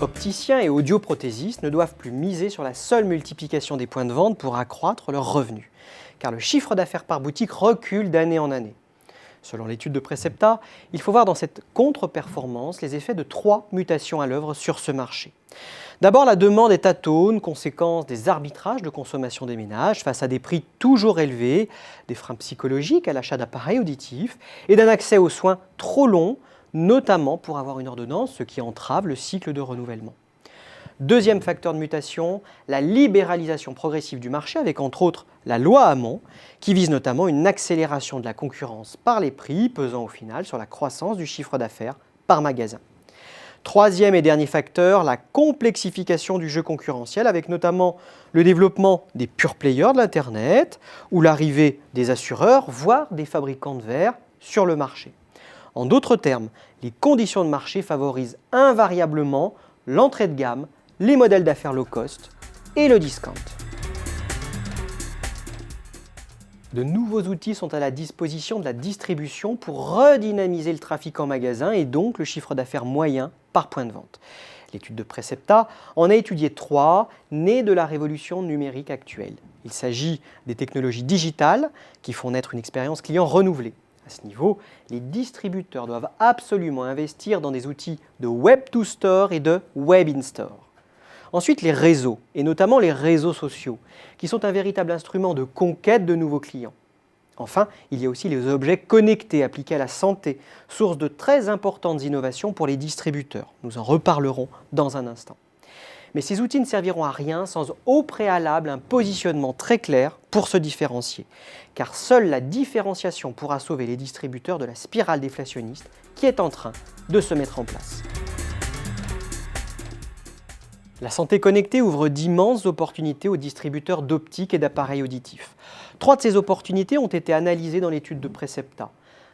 Opticiens et audioprothésistes ne doivent plus miser sur la seule multiplication des points de vente pour accroître leurs revenus, car le chiffre d'affaires par boutique recule d'année en année. Selon l'étude de Precepta, il faut voir dans cette contre-performance les effets de 3 mutations à l'œuvre sur ce marché. D'abord, la demande est atone, conséquence des arbitrages de consommation des ménages face à des prix toujours élevés, des freins psychologiques à l'achat d'appareils auditifs et d'un accès aux soins trop long, notamment pour avoir une ordonnance, ce qui entrave le cycle de renouvellement. Deuxième facteur de mutation, la libéralisation progressive du marché avec entre autres la loi Hamon, qui vise notamment une accélération de la concurrence par les prix, pesant au final sur la croissance du chiffre d'affaires par magasin. Troisième et dernier facteur, la complexification du jeu concurrentiel avec notamment le développement des pure players de l'Internet ou l'arrivée des assureurs, voire des fabricants de verres sur le marché. En d'autres termes, les conditions de marché favorisent invariablement l'entrée de gamme, les modèles d'affaires low cost et le discount. De nouveaux outils sont à la disposition de la distribution pour redynamiser le trafic en magasin et donc le chiffre d'affaires moyen par point de vente. L'étude de Precepta en a étudié 3, nés de la révolution numérique actuelle. Il s'agit des technologies digitales qui font naître une expérience client renouvelée. À ce niveau, les distributeurs doivent absolument investir dans des outils de Web to Store et de Web in Store. Ensuite, les réseaux, et notamment les réseaux sociaux, qui sont un véritable instrument de conquête de nouveaux clients. Enfin, il y a aussi les objets connectés appliqués à la santé, source de très importantes innovations pour les distributeurs. Nous en reparlerons dans un instant. Mais ces outils ne serviront à rien sans au préalable un positionnement très clair pour se différencier. Car seule la différenciation pourra sauver les distributeurs de la spirale déflationniste qui est en train de se mettre en place. La santé connectée ouvre d'immenses opportunités aux distributeurs d'optique et d'appareils auditifs. 3 de ces opportunités ont été analysées dans l'étude de Precepta.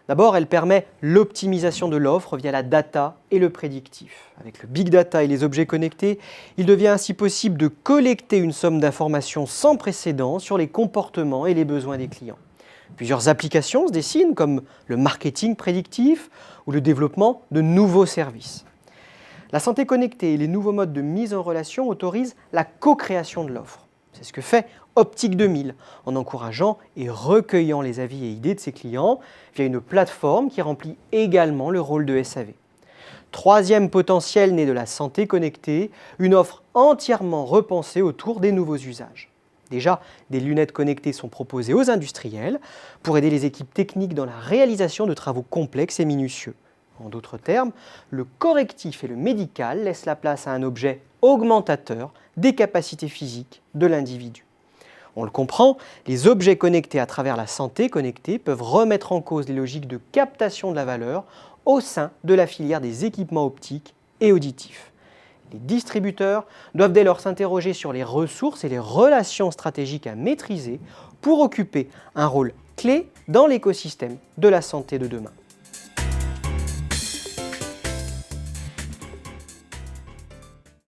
D'abord, elle permet l'optimisation de l'offre via la data et le prédictif. Avec le big data et les objets connectés, il devient ainsi possible de collecter une somme d'informations sans précédent sur les comportements et les besoins des clients. Plusieurs applications se dessinent comme le marketing prédictif ou le développement de nouveaux services. La santé connectée et les nouveaux modes de mise en relation autorisent la co-création de l'offre. C'est ce que fait Optique 2000 en encourageant et recueillant les avis et idées de ses clients via une plateforme qui remplit également le rôle de SAV. Troisième potentiel né de la santé connectée, une offre entièrement repensée autour des nouveaux usages. Déjà, des lunettes connectées sont proposées aux industriels pour aider les équipes techniques dans la réalisation de travaux complexes et minutieux. En d'autres termes, le correctif et le médical laissent la place à un objet augmentateur des capacités physiques de l'individu. On le comprend, les objets connectés à travers la santé connectée peuvent remettre en cause les logiques de captation de la valeur au sein de la filière des équipements optiques et auditifs. Les distributeurs doivent dès lors s'interroger sur les ressources et les relations stratégiques à maîtriser pour occuper un rôle clé dans l'écosystème de la santé de demain.